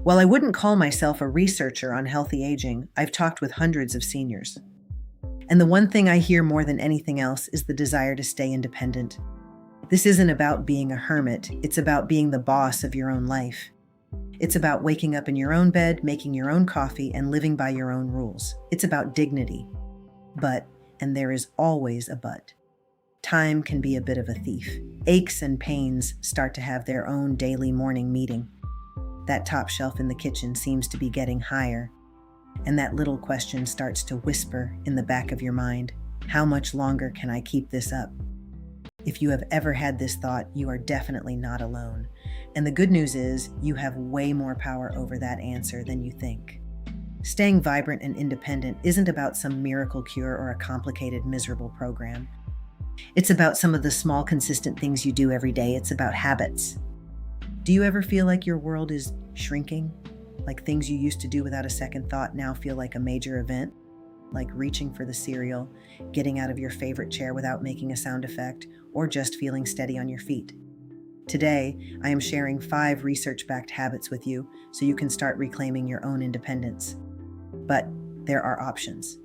While I wouldn't call myself a researcher on healthy aging, I've talked with hundreds of seniors. And the one thing I hear more than anything else is the desire to stay independent. This isn't about being a hermit, it's about being the boss of your own life. It's about waking up in your own bed, making your own coffee, and living by your own rules. It's about dignity. But, and there is always a but, time can be a bit of a thief. Aches and pains start to have their own daily morning meeting. That top shelf in the kitchen seems to be getting higher, and that little question starts to whisper in the back of your mind, how much longer can I keep this up? If you have ever had this thought, you are definitely not alone. And the good news is, you have way more power over that answer than you think. Staying vibrant and independent isn't about some miracle cure or a complicated, miserable program. It's about some of the small, consistent things you do every day. It's about habits. Do you ever feel like your world is shrinking? Like things you used to do without a second thought now feel like a major event? Like reaching for the cereal, getting out of your favorite chair without making a sound effect, or just feeling steady on your feet. Today, I am sharing 5 research-backed habits with you so you can start reclaiming your own independence. But there are options.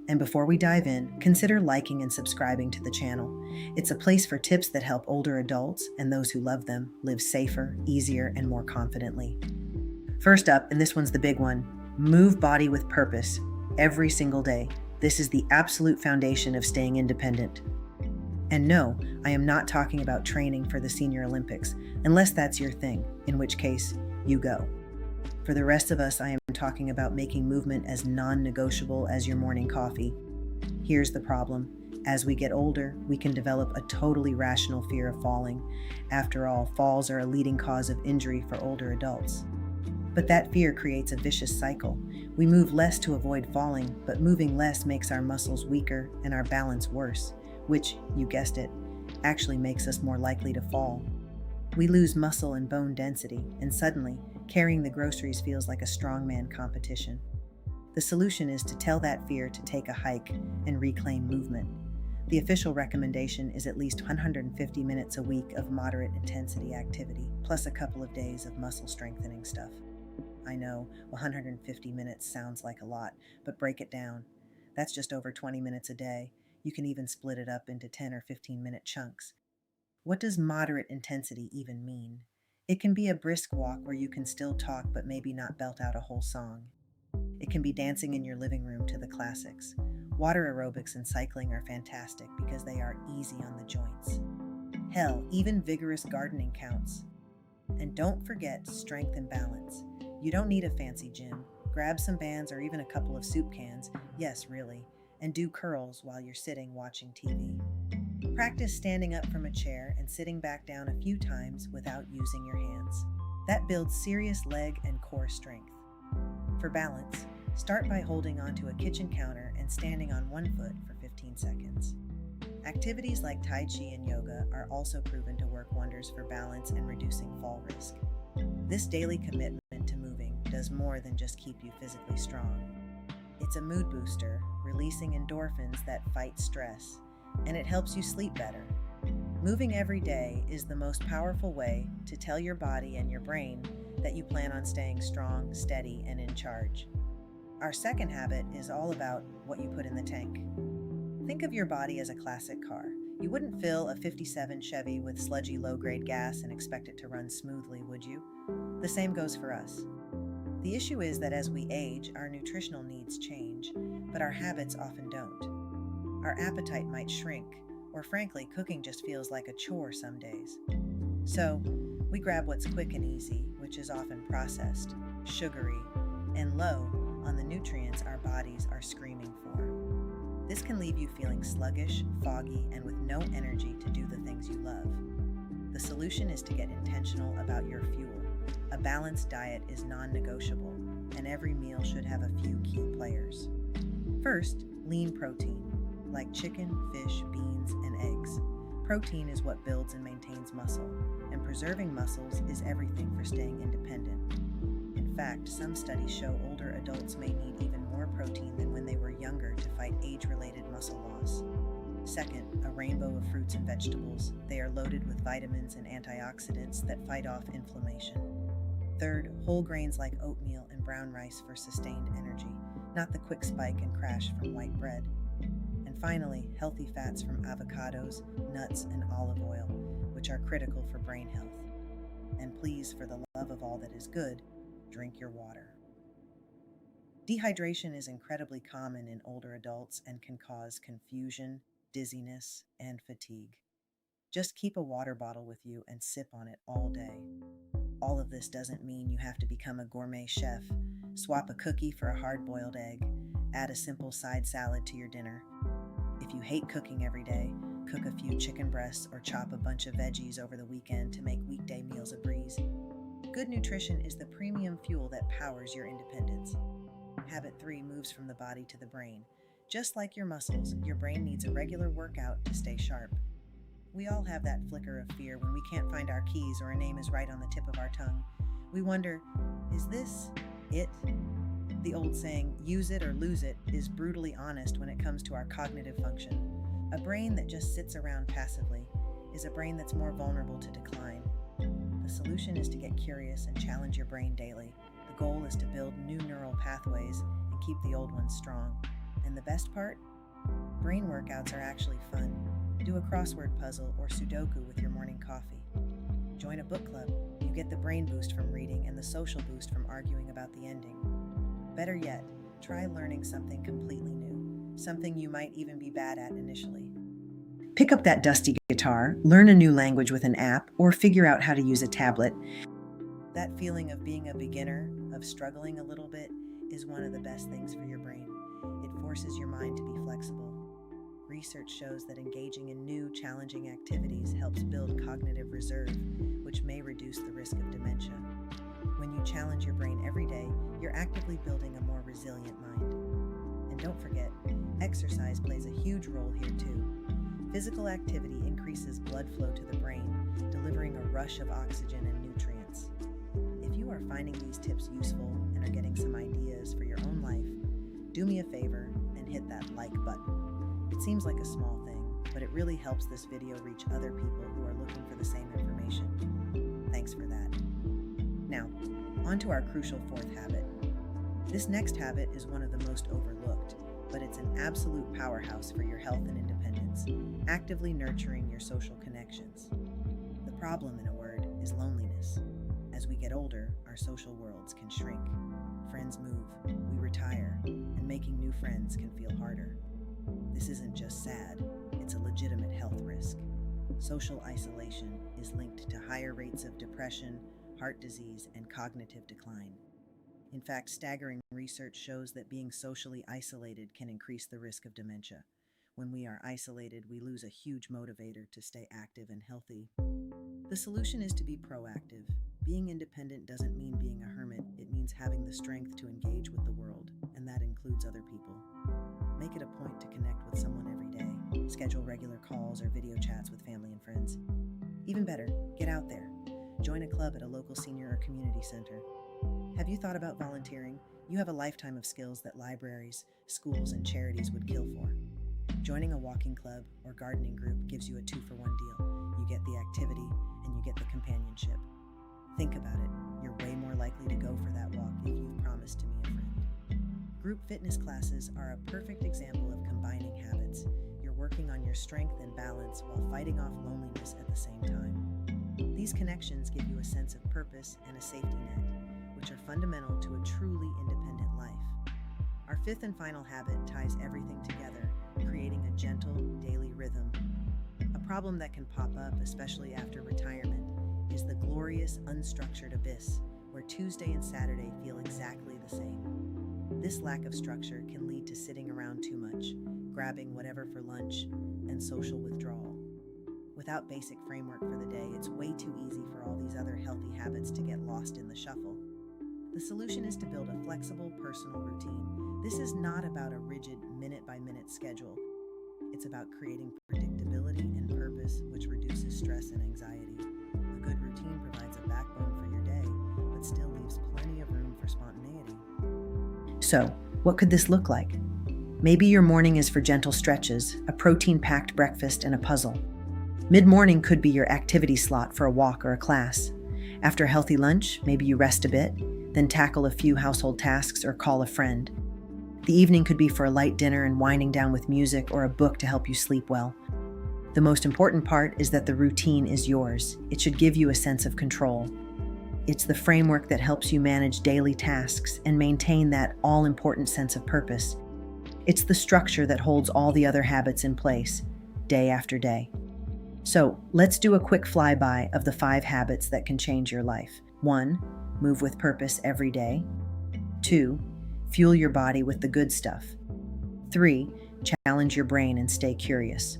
And before we dive in, consider liking and subscribing to the channel. It's a place for tips that help older adults and those who love them live safer, easier, and more confidently. First up, and this one's the big one, move body with purpose every single day. This is the absolute foundation of staying independent. And no, I am not talking about training for the Senior Olympics, unless that's your thing, in which case, you go. For the rest of us, I am talking about making movement as non-negotiable as your morning coffee. Here's the problem. As we get older, we can develop a totally rational fear of falling. After all, falls are a leading cause of injury for older adults. But that fear creates a vicious cycle. We move less to avoid falling, but moving less makes our muscles weaker and our balance worse, which, you guessed it, actually makes us more likely to fall. We lose muscle and bone density, and suddenly, carrying the groceries feels like a strongman competition. The solution is to tell that fear to take a hike and reclaim movement. The official recommendation is at least 150 minutes a week of moderate intensity activity, plus a couple of days of muscle strengthening stuff. I know, 150 minutes sounds like a lot, but break it down. That's just over 20 minutes a day. You can even split it up into 10 or 15-minute chunks. What does moderate intensity even mean? It can be a brisk walk where you can still talk but maybe not belt out a whole song. It can be dancing in your living room to the classics. Water aerobics and cycling are fantastic because they are easy on the joints. Hell, even vigorous gardening counts. And don't forget strength and balance. You don't need a fancy gym. Grab some bands or even a couple of soup cans, yes, really, and do curls while you're sitting watching TV. Practice standing up from a chair and sitting back down a few times without using your hands. That builds serious leg and core strength. For balance, start by holding onto a kitchen counter and standing on one foot for 15 seconds. Activities like Tai Chi and yoga are also proven to work wonders for balance and reducing fall risk. This daily commitment to moving does more than just keep you physically strong. It's a mood booster, releasing endorphins that fight stress, and it helps you sleep better. Moving every day is the most powerful way to tell your body and your brain that you plan on staying strong, steady, and in charge. Our second habit is all about what you put in the tank. Think of your body as a classic car. You wouldn't fill a 57 Chevy with sludgy low-grade gas and expect it to run smoothly, would you? The same goes for us. The issue is that as we age, our nutritional needs change, but our habits often don't. Our appetite might shrink, or frankly, cooking just feels like a chore some days. So, we grab what's quick and easy, which is often processed, sugary, and low on the nutrients our bodies are screaming for. This can leave you feeling sluggish, foggy, and with no energy to do the things you love. The solution is to get intentional about your fuel. A balanced diet is non-negotiable, and every meal should have a few key players. First, lean protein, like chicken, fish, beans, and eggs. Protein is what builds and maintains muscle, and preserving muscles is everything for staying independent. In fact, some studies show older adults may need even more protein than when they were younger to fight age-related muscle loss. Second, a rainbow of fruits and vegetables. They are loaded with vitamins and antioxidants that fight off inflammation. Third, whole grains like oatmeal and brown rice for sustained energy, not the quick spike and crash from white bread. And finally, healthy fats from avocados, nuts, and olive oil, which are critical for brain health. And please, for the love of all that is good, drink your water. Dehydration is incredibly common in older adults and can cause confusion, dizziness, and fatigue. Just keep a water bottle with you and sip on it all day. All of this doesn't mean you have to become a gourmet chef. Swap a cookie for a hard-boiled egg. Add a simple side salad to your dinner. If you hate cooking every day, cook a few chicken breasts or chop a bunch of veggies over the weekend to make weekday meals a breeze. Good nutrition is the premium fuel that powers your independence. Habit 3 moves from the body to the brain. Just like your muscles, your brain needs a regular workout to stay sharp. We all have that flicker of fear when we can't find our keys or a name is right on the tip of our tongue. We wonder, is this it? The old saying, use it or lose it, is brutally honest when it comes to our cognitive function. A brain that just sits around passively is a brain that's more vulnerable to decline. The solution is to get curious and challenge your brain daily. The goal is to build new neural pathways and keep the old ones strong. And the best part? Brain workouts are actually fun. Do a crossword puzzle or Sudoku with your morning coffee. Join a book club. You get the brain boost from reading and the social boost from arguing about the ending. Better yet, try learning something completely new, something you might even be bad at initially. Pick up that dusty guitar, learn a new language with an app, or figure out how to use a tablet. That feeling of being a beginner, of struggling a little bit, is one of the best things for your brain. It forces your mind to be flexible. Research shows that engaging in new, challenging activities helps build cognitive reserve, which may reduce the risk of dementia. When you challenge your brain every day, you're actively building a more resilient mind. And don't forget, exercise plays a huge role here too. Physical activity increases blood flow to the brain, delivering a rush of oxygen and nutrients. If you are finding these tips useful and are getting some ideas for your own life, do me a favor and hit that like button. It seems like a small thing, but it really helps this video reach other people who are looking for the same information. Thanks for that. Now, on to our crucial 4th habit. This next habit is one of the most overlooked, but it's an absolute powerhouse for your health and independence, actively nurturing your social connections. The problem, in a word, is loneliness. As we get older, our social worlds can shrink. Friends move, we retire, and making new friends can feel harder. This isn't just sad, it's a legitimate health risk. Social isolation is linked to higher rates of depression, heart disease, and cognitive decline. In fact, staggering research shows that being socially isolated can increase the risk of dementia. When we are isolated, we lose a huge motivator to stay active and healthy. The solution is to be proactive. Being independent doesn't mean being a hermit, it means having the strength to engage with the world, and that includes other people. Make it a point to connect with someone every day. Schedule regular calls or video chats with family and friends. Even better, get out there. Join a club at a local senior or community center. Have you thought about volunteering? You have a lifetime of skills that libraries, schools, and charities would kill for. Joining a walking club or gardening group gives you a 2-for-1 deal. You get the activity and you get the companionship. Think about it. You're way more likely to go for that walk if you've promised to meet a friend. Group fitness classes are a perfect example of combining habits. You're working on your strength and balance while fighting off loneliness at the same time. These connections give you a sense of purpose and a safety net, which are fundamental to a truly independent life. Our 5th and final habit ties everything together, creating a gentle, daily rhythm. A problem that can pop up, especially after retirement, is the glorious, unstructured abyss, where Tuesday and Saturday feel exactly the same. This lack of structure can lead to sitting around too much, grabbing whatever for lunch, and social withdrawal. Without basic framework for the day, it's way too easy for all these other healthy habits to get lost in the shuffle. The solution is to build a flexible, personal routine. This is not about a rigid, minute-by-minute schedule. It's about creating predictability and purpose, which reduces stress and anxiety. A good routine provides a backbone for your day, but still leaves plenty of room for spontaneity. So, what could this look like? Maybe your morning is for gentle stretches, a protein-packed breakfast, and a puzzle. Mid-morning could be your activity slot for a walk or a class. After a healthy lunch, maybe you rest a bit, then tackle a few household tasks or call a friend. The evening could be for a light dinner and winding down with music or a book to help you sleep well. The most important part is that the routine is yours. It should give you a sense of control. It's the framework that helps you manage daily tasks and maintain that all-important sense of purpose. It's the structure that holds all the other habits in place, day after day. So, let's do a quick flyby of the 5 habits that can change your life. 1. Move with purpose every day. 2. Fuel your body with the good stuff. 3. Challenge your brain and stay curious.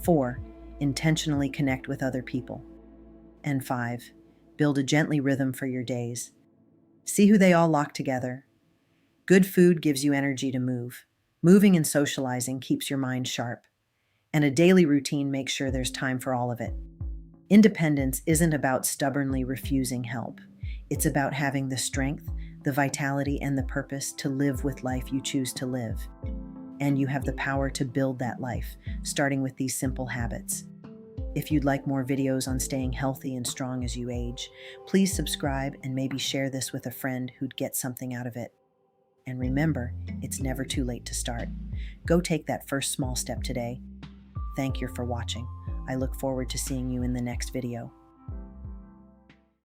4. Intentionally connect with other people. And 5. Build a gently rhythm for your days. See who they all lock together. Good food gives you energy to move. Moving and socializing keeps your mind sharp. And a daily routine makes sure there's time for all of it. Independence isn't about stubbornly refusing help. It's about having the strength, the vitality, and the purpose to live with life you choose to live. And you have the power to build that life, starting with these simple habits. If you'd like more videos on staying healthy and strong as you age, please subscribe and maybe share this with a friend who'd get something out of it. And remember, it's never too late to start. Go take that first small step today. Thank you for watching. I look forward to seeing you in the next video.